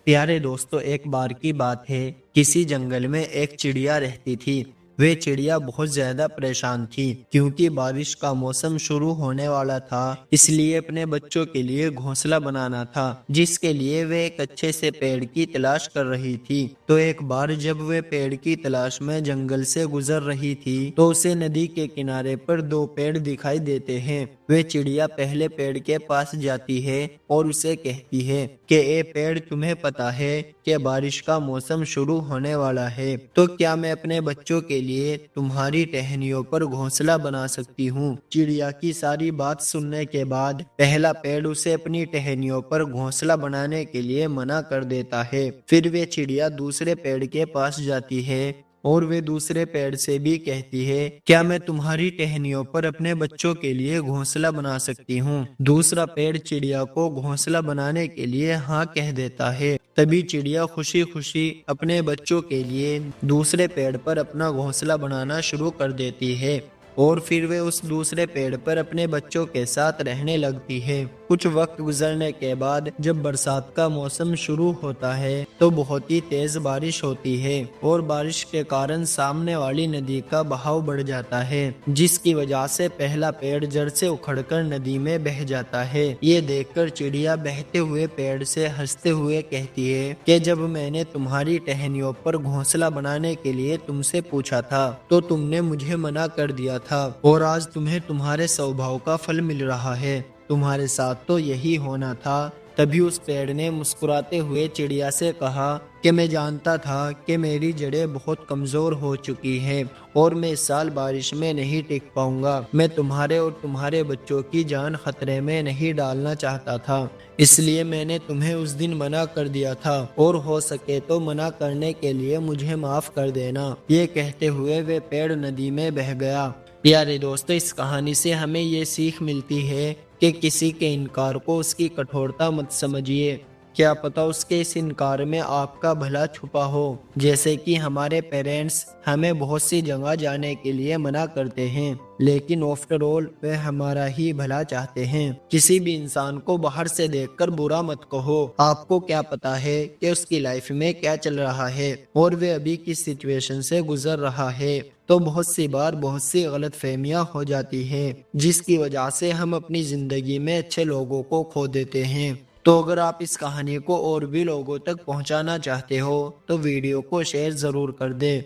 प्यारे दोस्तों, एक बार की बात है। किसी जंगल में एक चिड़िया रहती थी। वे चिड़िया बहुत ज्यादा परेशान थी क्योंकि बारिश का मौसम शुरू होने वाला था। इसलिए अपने बच्चों के लिए घोंसला बनाना था, जिसके लिए वे एक अच्छे से पेड़ की तलाश कर रही थी। तो एक बार जब वे पेड़ की तलाश में जंगल से गुजर रही थी तो उसे नदी के किनारे पर दो पेड़ दिखाई देते हैं। वे चिड़िया पहले पेड़ के पास जाती है और उसे कहती है कि ए पेड़, तुम्हें पता है कि बारिश का मौसम शुरू होने वाला है, तो क्या मैं अपने बच्चों के लिए तुम्हारी टहनियों पर घोंसला बना सकती हूँ। चिड़िया की सारी बात सुनने के बाद पहला पेड़ उसे अपनी टहनियों पर घोंसला बनाने के लिए मना कर देता है। फिर वे चिड़िया दूसरे पेड़ के पास जाती है और वे दूसरे पेड़ से भी कहती है, क्या मैं तुम्हारी टहनियों पर अपने बच्चों के लिए घोंसला बना सकती हूँ। दूसरा पेड़ चिड़िया को घोंसला बनाने के लिए हाँ कह देता है। तभी चिड़िया खुशी खुशी अपने बच्चों के लिए दूसरे पेड़ पर अपना घोंसला बनाना शुरू कर देती है और फिर वे उस दूसरे पेड़ पर अपने बच्चों के साथ रहने लगती है। कुछ वक्त गुजरने के बाद जब बरसात का मौसम शुरू होता है तो बहुत ही तेज बारिश होती है और बारिश के कारण सामने वाली नदी का बहाव बढ़ जाता है, जिसकी वजह से पहला पेड़ जड़ से उखड़कर नदी में बह जाता है। ये देखकर चिड़िया बहते हुए पेड़ से हंसते हुए कहती है कि जब मैंने तुम्हारी टहनियों पर घोंसला बनाने के लिए तुमसे पूछा था तो तुमने मुझे मना कर दिया था और आज तुम्हें तुम्हारे स्वभाव का फल मिल रहा है। तुम्हारे साथ तो यही होना था। तभी उस पेड़ ने मुस्कुराते हुए चिड़िया से कहा कि मैं जानता था कि मेरी जड़ें बहुत कमजोर हो चुकी हैं और मैं इस साल बारिश में नहीं टिक पाऊंगा। मैं तुम्हारे और तुम्हारे बच्चों की जान खतरे में नहीं डालना चाहता था, इसलिए मैंने तुम्हें उस दिन मना कर दिया था और हो सके तो मना करने के लिए मुझे माफ कर देना। ये कहते हुए वे पेड़ नदी में बह गया। प्यारे दोस्तों, इस कहानी से हमें ये सीख मिलती है कि किसी के इनकार को उसकी कठोरता मत समझिए। क्या पता उसके इस इनकार में आपका भला छुपा हो। जैसे कि हमारे पेरेंट्स हमें बहुत सी जगह जाने के लिए मना करते हैं, लेकिन आफ्टर ऑल वे हमारा ही भला चाहते हैं। किसी भी इंसान को बाहर से देखकर बुरा मत कहो। आपको क्या पता है कि उसकी लाइफ में क्या चल रहा है और वे अभी किस सिचुएशन से गुजर रहा है। तो बहुत सी बार बहुत सी गलत फहमियाँ हो जाती हैं, जिसकी वजह से हम अपनी जिंदगी में अच्छे लोगों को खो देते हैं। तो अगर आप इस कहानी को और भी लोगों तक पहुंचाना चाहते हो तो वीडियो को शेयर जरूर कर दें।